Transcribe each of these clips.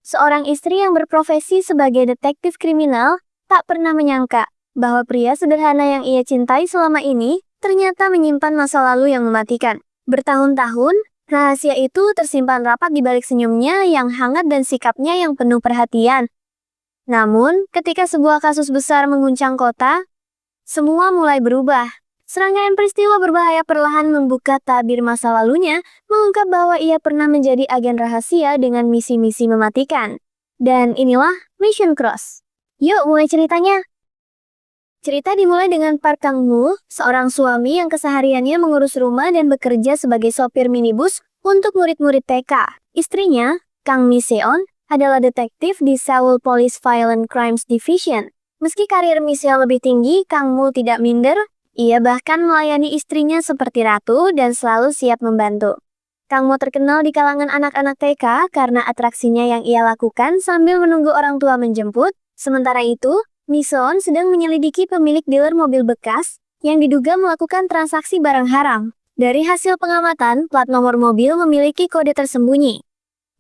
Seorang istri yang berprofesi sebagai detektif kriminal tak pernah menyangka bahwa pria sederhana yang ia cintai selama ini ternyata menyimpan masa lalu yang mematikan. Bertahun-tahun, rahasia itu tersimpan rapat di balik senyumnya yang hangat dan sikapnya yang penuh perhatian. Namun, ketika sebuah kasus besar mengguncang kota, semua mulai berubah. Serangkaian peristiwa berbahaya perlahan membuka tabir masa lalunya, mengungkap bahwa ia pernah menjadi agen rahasia dengan misi-misi mematikan. Dan inilah Mission Cross. Yuk mulai ceritanya. Cerita dimulai dengan Park Kang-woo, seorang suami yang kesehariannya mengurus rumah dan bekerja sebagai sopir minibus untuk murid-murid TK. Istrinya, Kang Mi-seon, adalah detektif di Seoul Police Violent Crimes Division. Meski karir Mi-seon lebih tinggi, Kang-woo tidak minder. Ia bahkan melayani istrinya seperti ratu dan selalu siap membantu. Kang-woo terkenal di kalangan anak-anak TK karena atraksinya yang ia lakukan sambil menunggu orang tua menjemput. Sementara itu, Mi-seon sedang menyelidiki pemilik dealer mobil bekas yang diduga melakukan transaksi barang haram. Dari hasil pengamatan, plat nomor mobil memiliki kode tersembunyi.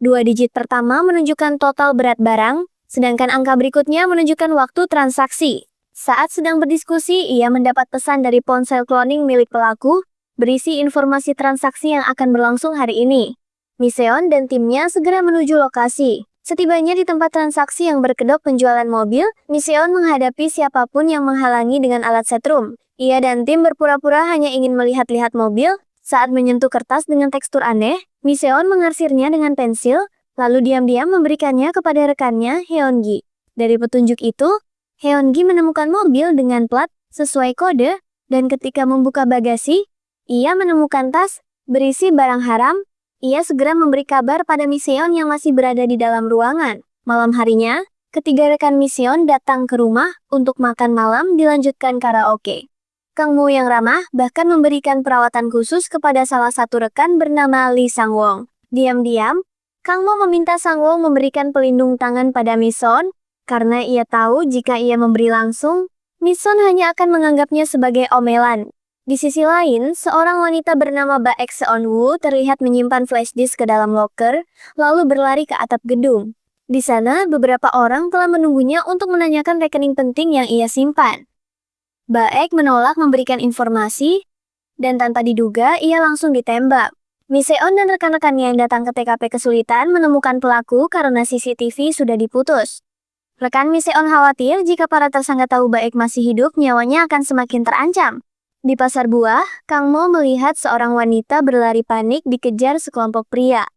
2 digit pertama menunjukkan total berat barang, sedangkan angka berikutnya menunjukkan waktu transaksi. Saat sedang berdiskusi, ia mendapat pesan dari ponsel cloning milik pelaku, berisi informasi transaksi yang akan berlangsung hari ini. Mi-seon dan timnya segera menuju lokasi. Setibanya di tempat transaksi yang berkedok penjualan mobil, Mi-seon menghadapi siapapun yang menghalangi dengan alat setrum. Ia dan tim berpura-pura hanya ingin melihat-lihat mobil. Saat menyentuh kertas dengan tekstur aneh, Mi-seon mengarsirnya dengan pensil, lalu diam-diam memberikannya kepada rekannya, Heon-gi. Dari petunjuk itu, Heon-gi menemukan mobil dengan plat sesuai kode, dan ketika membuka bagasi, ia menemukan tas berisi barang haram. Ia segera memberi kabar pada Mi-seon yang masih berada di dalam ruangan. Malam harinya, ketiga rekan Mi-seon datang ke rumah untuk makan malam dilanjutkan karaoke. Kang-woo yang ramah bahkan memberikan perawatan khusus kepada salah satu rekan bernama Lee Sang-won. Diam-diam, Kang-woo meminta Sang-won memberikan pelindung tangan pada Mi-seon, karena ia tahu jika ia memberi langsung, Mi-seon hanya akan menganggapnya sebagai omelan. Di sisi lain, seorang wanita bernama Baek Seon-woo terlihat menyimpan flash disk ke dalam loker, lalu berlari ke atap gedung. Di sana, beberapa orang telah menunggunya untuk menanyakan rekening penting yang ia simpan. Baek menolak memberikan informasi, dan tanpa diduga ia langsung ditembak. Mi-seon dan rekan-rekannya yang datang ke TKP kesulitan menemukan pelaku karena CCTV sudah diputus. Rekan Mi-seon khawatir jika para tersangka tahu Baek masih hidup, nyawanya akan semakin terancam. Di pasar buah, Kang-mo melihat seorang wanita berlari panik dikejar sekelompok pria.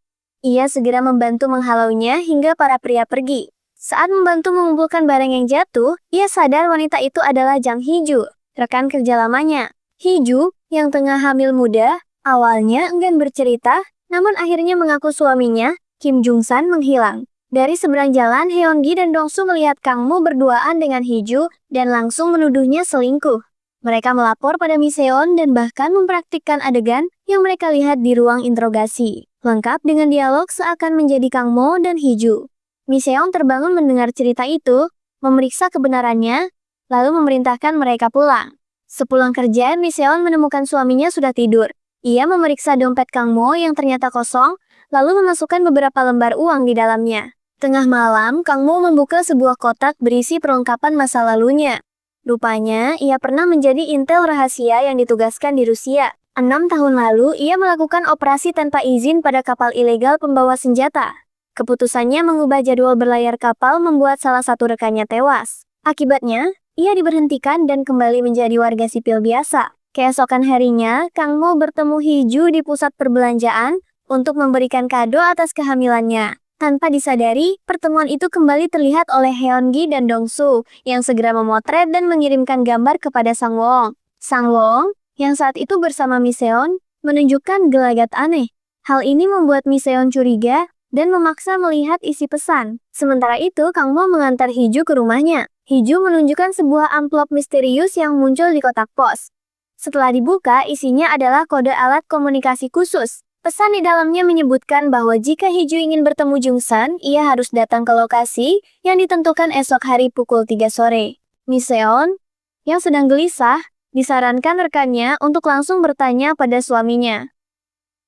Ia segera membantu menghalaunya hingga para pria pergi. Saat membantu mengumpulkan barang yang jatuh, ia sadar wanita itu adalah Jang Hee-ju, rekan kerja lamanya. Hee-ju, yang tengah hamil muda, awalnya enggan bercerita, namun akhirnya mengaku suaminya, Kim Jung-san, menghilang. Dari seberang jalan, Heon-gi dan Dong-su melihat Kang-mo berduaan dengan Hee-ju dan langsung menuduhnya selingkuh. Mereka melapor pada Mi-seon dan bahkan mempraktikkan adegan yang mereka lihat di ruang interogasi, lengkap dengan dialog seakan menjadi Kang-mo dan Hee-ju. Mi-seon terbangun mendengar cerita itu, memeriksa kebenarannya, lalu memerintahkan mereka pulang. Sepulang kerja, Mi-seon menemukan suaminya sudah tidur. Ia memeriksa dompet Kang-mo yang ternyata kosong, lalu memasukkan beberapa lembar uang di dalamnya. Tengah malam, Kang-mo membuka sebuah kotak berisi perlengkapan masa lalunya. Rupanya, ia pernah menjadi intel rahasia yang ditugaskan di Rusia. 6 tahun lalu, ia melakukan operasi tanpa izin pada kapal ilegal pembawa senjata. Keputusannya mengubah jadwal berlayar kapal membuat salah satu rekannya tewas. Akibatnya, ia diberhentikan dan kembali menjadi warga sipil biasa. Keesokan harinya, Kang-mo bertemu Hee-ju di pusat perbelanjaan untuk memberikan kado atas kehamilannya. Tanpa disadari, pertemuan itu kembali terlihat oleh Heon-gi dan Dong-su, yang segera memotret dan mengirimkan gambar kepada Sang-won. Sang-won, yang saat itu bersama Mi-seon, menunjukkan gelagat aneh. Hal ini membuat Mi-seon curiga dan memaksa melihat isi pesan. Sementara itu, Kang-mo mengantar Hee-ju ke rumahnya. Hee-ju menunjukkan sebuah amplop misterius yang muncul di kotak pos. Setelah dibuka, isinya adalah kode alat komunikasi khusus. Pesan di dalamnya menyebutkan bahwa jika Hee-ju ingin bertemu Jung-san, ia harus datang ke lokasi yang ditentukan esok hari pukul 3 sore. Mi-seon, yang sedang gelisah, disarankan rekannya untuk langsung bertanya pada suaminya.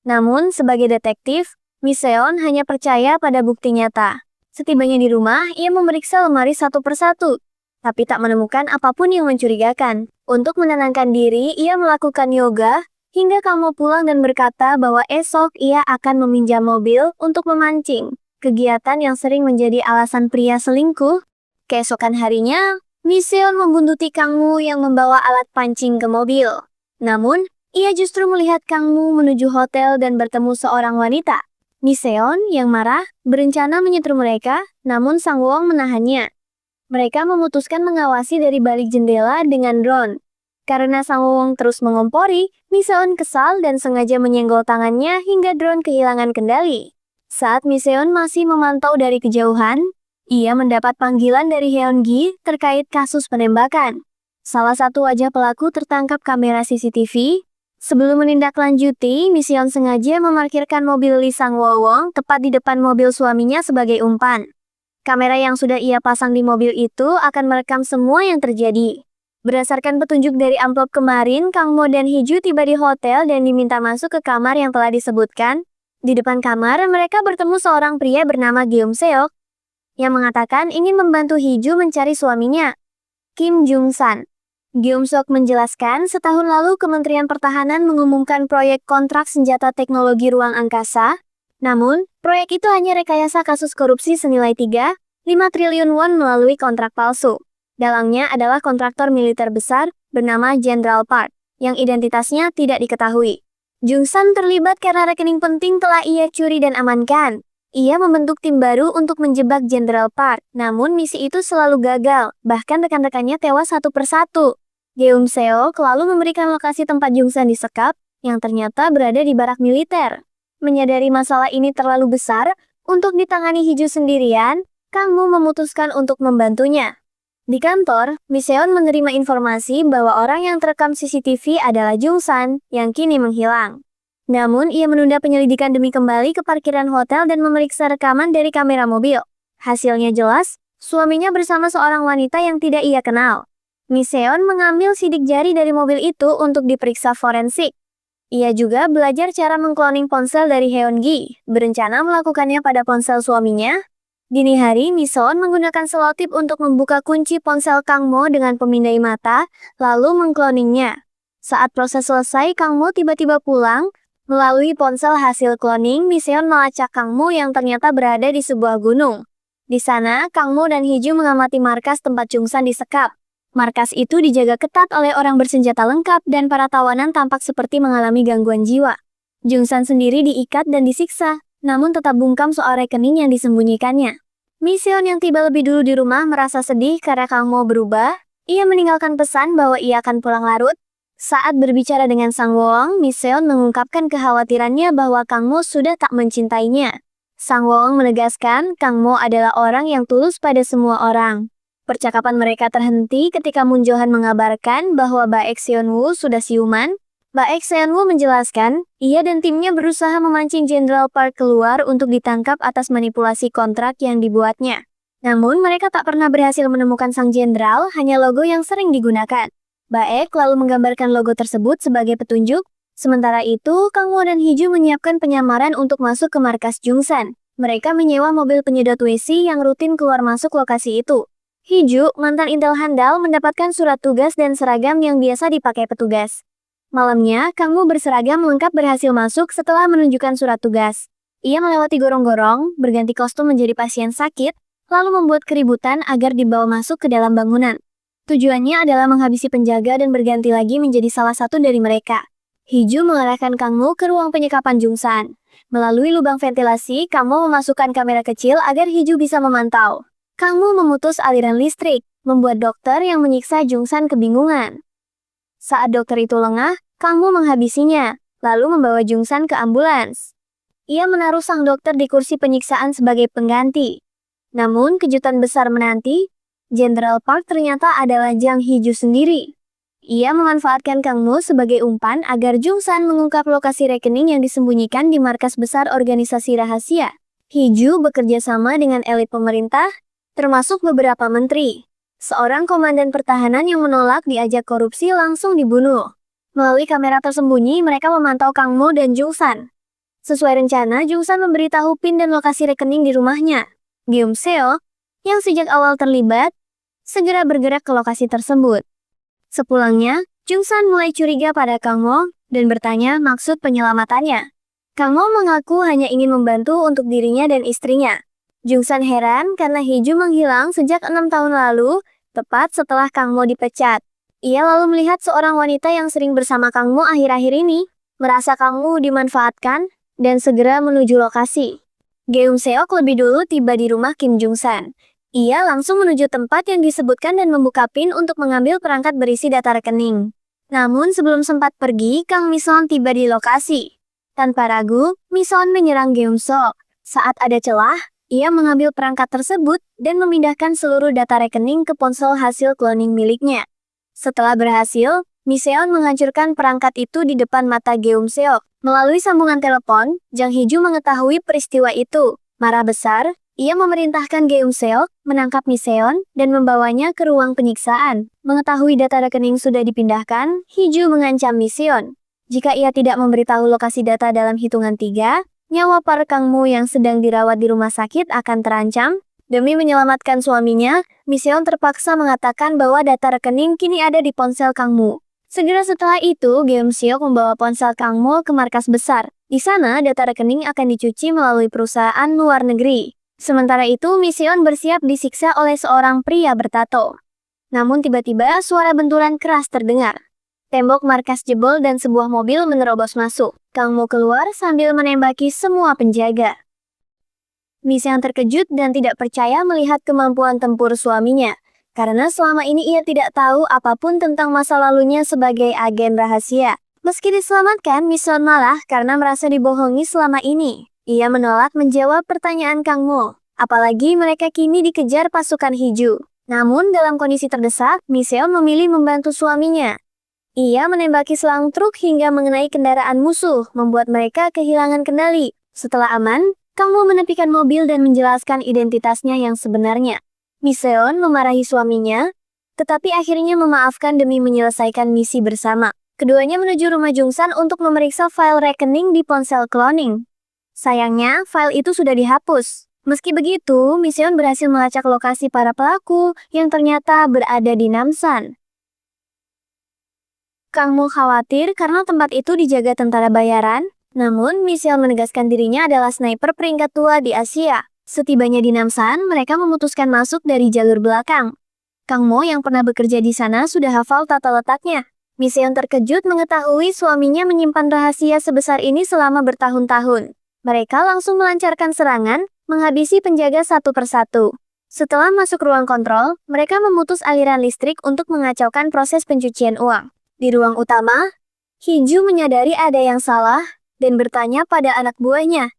Namun, sebagai detektif, Mi-seon hanya percaya pada bukti nyata. Setibanya di rumah, ia memeriksa lemari satu persatu, tapi tak menemukan apapun yang mencurigakan. Untuk menenangkan diri, ia melakukan yoga, hingga Kang Mo pulang dan berkata bahwa esok ia akan meminjam mobil untuk memancing. Kegiatan yang sering menjadi alasan pria selingkuh. Keesokan harinya, Miseon membuntuti Kang Mo yang membawa alat pancing ke mobil. Namun, ia justru melihat Kang Mo menuju hotel dan bertemu seorang wanita. Miseon yang marah berencana menyetrum mereka, namun Sang Wong menahannya. Mereka memutuskan mengawasi dari balik jendela dengan drone. Karena Sang Wong terus mengompori, Miseon kesal dan sengaja menyenggol tangannya hingga drone kehilangan kendali. Saat Miseon masih memantau dari kejauhan, ia mendapat panggilan dari Heon-gi terkait kasus penembakan. Salah satu wajah pelaku tertangkap kamera CCTV. Sebelum menindaklanjuti, Miseon sengaja memarkirkan mobil Lee Sang-woo tepat di depan mobil suaminya sebagai umpan. Kamera yang sudah ia pasang di mobil itu akan merekam semua yang terjadi. Berdasarkan petunjuk dari amplop kemarin, Kang Mo dan Hiju tiba di hotel dan diminta masuk ke kamar yang telah disebutkan. Di depan kamar, mereka bertemu seorang pria bernama Geum Seok yang mengatakan ingin membantu Hiju mencari suaminya, Kim Jung-san. Geum Seok menjelaskan setahun lalu Kementerian Pertahanan mengumumkan proyek kontrak senjata teknologi ruang angkasa. Namun, proyek itu hanya rekayasa kasus korupsi senilai 3,5 triliun won melalui kontrak palsu. Dalangnya adalah kontraktor militer besar bernama General Park, yang identitasnya tidak diketahui. Jung-san terlibat karena rekening penting telah ia curi dan amankan. Ia membentuk tim baru untuk menjebak General Park, namun misi itu selalu gagal, bahkan rekan-rekannya tewas satu persatu. Geum Seok lalu memberikan lokasi tempat Jung-san disekap, yang ternyata berada di barak militer. Menyadari masalah ini terlalu besar untuk ditangani Hiju sendirian, Kang Mo memutuskan untuk membantunya. Di kantor, Miseon menerima informasi bahwa orang yang terekam CCTV adalah Jung-san, yang kini menghilang. Namun, ia menunda penyelidikan demi kembali ke parkiran hotel dan memeriksa rekaman dari kamera mobil. Hasilnya jelas, suaminya bersama seorang wanita yang tidak ia kenal. Miseon mengambil sidik jari dari mobil itu untuk diperiksa forensik. Ia juga belajar cara mengkloning ponsel dari Heon-gi, berencana melakukannya pada ponsel suaminya. Dini hari, Miseon menggunakan selotip untuk membuka kunci ponsel Kang Mo dengan pemindai mata, lalu mengkloningnya. Saat proses selesai, Kang Mo tiba-tiba pulang. Melalui ponsel hasil cloning, Miseon melacak Kang Mo yang ternyata berada di sebuah gunung. Di sana, Kang Mo dan Hiju mengamati markas tempat Jung-san disekap. Markas itu dijaga ketat oleh orang bersenjata lengkap dan para tawanan tampak seperti mengalami gangguan jiwa. Jung-san sendiri diikat dan disiksa, namun tetap bungkam soal rekening yang disembunyikannya. Miseon yang tiba lebih dulu di rumah merasa sedih karena Kang Mo berubah. Ia meninggalkan pesan bahwa ia akan pulang larut. Saat berbicara dengan Sang Wong, Miseon mengungkapkan kekhawatirannya bahwa Kang Mo sudah tak mencintainya. Sang Wong menegaskan Kang Mo adalah orang yang tulus pada semua orang. Percakapan mereka terhenti ketika Moon Jo-han mengabarkan bahwa Baek Seon-woo sudah siuman. Baek Seon-woo menjelaskan, ia dan timnya berusaha memancing General Park keluar untuk ditangkap atas manipulasi kontrak yang dibuatnya. Namun mereka tak pernah berhasil menemukan sang jenderal, hanya logo yang sering digunakan. Baek lalu menggambarkan logo tersebut sebagai petunjuk. Sementara itu, Kang Mo dan Hiju menyiapkan penyamaran untuk masuk ke markas Jung-san. Mereka menyewa mobil penyedot WC yang rutin keluar masuk lokasi itu. Hiju, mantan intel handal, mendapatkan surat tugas dan seragam yang biasa dipakai petugas. Malamnya, Kang Mo berseragam lengkap berhasil masuk setelah menunjukkan surat tugas. Ia melewati gorong-gorong, berganti kostum menjadi pasien sakit, lalu membuat keributan agar dibawa masuk ke dalam bangunan. Tujuannya adalah menghabisi penjaga dan berganti lagi menjadi salah satu dari mereka. Hiju mengarahkan Kang Mo ke ruang penyekapan Jung-san. Melalui lubang ventilasi, Kang Mo memasukkan kamera kecil agar Hiju bisa memantau. Kang Mo memutus aliran listrik, membuat dokter yang menyiksa Jung-san kebingungan. Saat dokter itu lengah, Kang Mo menghabisinya, lalu membawa Jung-san ke ambulans. Ia menaruh sang dokter di kursi penyiksaan sebagai pengganti. Namun, kejutan besar menanti. General Park ternyata adalah Jang Hiju sendiri. Ia memanfaatkan Kang Mo sebagai umpan agar Jung-san mengungkap lokasi rekening yang disembunyikan di markas besar organisasi rahasia. Hiju bekerja sama dengan elit pemerintah, termasuk beberapa menteri. Seorang komandan pertahanan yang menolak diajak korupsi langsung dibunuh. Melalui kamera tersembunyi, mereka memantau Kang Mo dan Jung-san. Sesuai rencana, Jung-san memberitahu PIN dan lokasi rekening di rumahnya. Geum-seo, yang sejak awal terlibat, segera bergerak ke lokasi tersebut. Sepulangnya, Jung-san mulai curiga pada Kang Mo dan bertanya maksud penyelamatannya. Kang Mo mengaku hanya ingin membantu untuk dirinya dan istrinya. Jung-san heran karena Hee-ju menghilang sejak 6 tahun lalu, tepat setelah Kang Mo dipecat. Ia lalu melihat seorang wanita yang sering bersama Kang Mo akhir-akhir ini, merasa Kang Mo dimanfaatkan, dan segera menuju lokasi. Geum-seok lebih dulu tiba di rumah Kim Jung-san. Ia langsung menuju tempat yang disebutkan dan membuka pin untuk mengambil perangkat berisi data rekening. Namun sebelum sempat pergi, Kang Mi-seon tiba di lokasi. Tanpa ragu, Mi-seon menyerang Geum-seok. Saat ada celah, ia mengambil perangkat tersebut dan memindahkan seluruh data rekening ke ponsel hasil cloning miliknya. Setelah berhasil, Mi-seon menghancurkan perangkat itu di depan mata Geum-seok. Melalui sambungan telepon, Jang Hee-ju mengetahui peristiwa itu. Marah besar, ia memerintahkan Geum-seok menangkap Mi-seon dan membawanya ke ruang penyiksaan. Mengetahui data rekening sudah dipindahkan, Hee-ju mengancam Mi-seon. Jika ia tidak memberitahu lokasi data dalam hitungan 3, nyawa para Kang Mo yang sedang dirawat di rumah sakit akan terancam. Demi menyelamatkan suaminya, Mi-seon terpaksa mengatakan bahwa data rekening kini ada di ponsel Kang Mo. Segera setelah itu, Geum-seok membawa ponsel Kang Mo ke markas besar. Di sana, data rekening akan dicuci melalui perusahaan luar negeri. Sementara itu, Mi-seon bersiap disiksa oleh seorang pria bertato. Namun tiba-tiba, suara benturan keras terdengar. Tembok markas jebol dan sebuah mobil menerobos masuk. Kang Mo keluar sambil menembaki semua penjaga. Mi-seon terkejut dan tidak percaya melihat kemampuan tempur suaminya. Karena selama ini ia tidak tahu apapun tentang masa lalunya sebagai agen rahasia. Meski diselamatkan, Mi-seon malah karena merasa dibohongi selama ini. Ia menolak menjawab pertanyaan Kang Mo. Apalagi mereka kini dikejar pasukan Hee-ju. Namun dalam kondisi terdesak, Mi-seon memilih membantu suaminya. Ia menembaki selang truk hingga mengenai kendaraan musuh, membuat mereka kehilangan kendali. Setelah aman, Kang Mo menepikan mobil dan menjelaskan identitasnya yang sebenarnya. Mi-seon memarahi suaminya, tetapi akhirnya memaafkan demi menyelesaikan misi bersama. Keduanya menuju rumah Jung-san untuk memeriksa file rekening di ponsel cloning. Sayangnya, file itu sudah dihapus. Meski begitu, Mi-seon berhasil melacak lokasi para pelaku yang ternyata berada di Namsan. Kang Mo khawatir karena tempat itu dijaga tentara bayaran, namun Mi-seon menegaskan dirinya adalah sniper peringkat tua di Asia. Setibanya di Namsan, mereka memutuskan masuk dari jalur belakang. Kang Mo yang pernah bekerja di sana sudah hafal tata letaknya. Mi-seon terkejut mengetahui suaminya menyimpan rahasia sebesar ini selama bertahun-tahun. Mereka langsung melancarkan serangan, menghabisi penjaga satu persatu. Setelah masuk ruang kontrol, mereka memutus aliran listrik untuk mengacaukan proses pencucian uang. Di ruang utama, Hee-ju menyadari ada yang salah dan bertanya pada anak buahnya.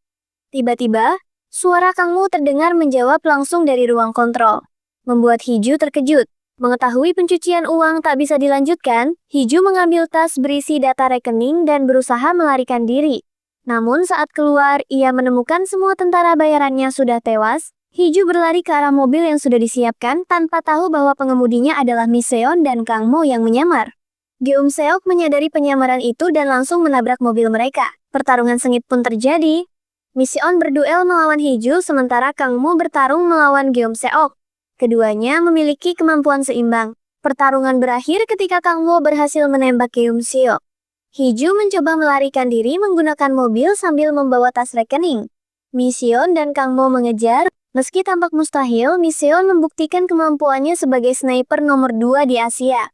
Tiba-tiba, suara Kang Mo terdengar menjawab langsung dari ruang kontrol. Membuat Hee-ju terkejut. Mengetahui pencucian uang tak bisa dilanjutkan, Hee-ju mengambil tas berisi data rekening dan berusaha melarikan diri. Namun saat keluar, ia menemukan semua tentara bayarannya sudah tewas. Hee-ju berlari ke arah mobil yang sudah disiapkan tanpa tahu bahwa pengemudinya adalah Mi-seon dan Kang Mo yang menyamar. Geum-seok menyadari penyamaran itu dan langsung menabrak mobil mereka. Pertarungan sengit pun terjadi. Mi-seon berduel melawan Hee-ju sementara Kang Mo bertarung melawan Geum-seok. Keduanya memiliki kemampuan seimbang. Pertarungan berakhir ketika Kang Mo berhasil menembak Geum-seok. Hee-ju mencoba melarikan diri menggunakan mobil sambil membawa tas rekening. Mi-seon dan Kang Mo mengejar. Meski tampak mustahil, Mi-seon membuktikan kemampuannya sebagai sniper nomor 2 di Asia.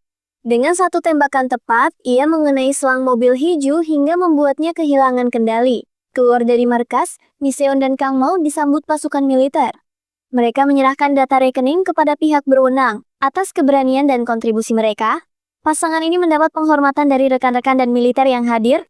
Dengan satu tembakan tepat, ia mengenai selang mobil Hee-ju hingga membuatnya kehilangan kendali. Keluar dari markas, Mi-seon dan Kang Mo disambut pasukan militer. Mereka menyerahkan data rekening kepada pihak berwenang. Atas keberanian dan kontribusi mereka, pasangan ini mendapat penghormatan dari rekan-rekan dan militer yang hadir.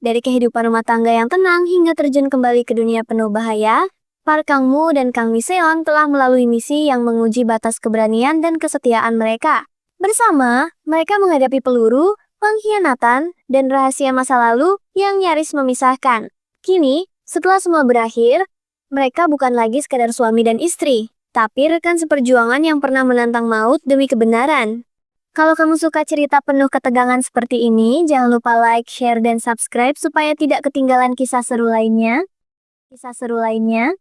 Dari kehidupan rumah tangga yang tenang hingga terjun kembali ke dunia penuh bahaya, para Kang Mo dan Kang Mi-seon telah melalui misi yang menguji batas keberanian dan kesetiaan mereka. Bersama, mereka menghadapi peluru, pengkhianatan, dan rahasia masa lalu yang nyaris memisahkan. Kini, setelah semua berakhir, mereka bukan lagi sekadar suami dan istri, tapi rekan seperjuangan yang pernah menantang maut demi kebenaran. Kalau kamu suka cerita penuh ketegangan seperti ini, jangan lupa like, share, dan subscribe supaya tidak ketinggalan kisah seru lainnya. Kisah seru lainnya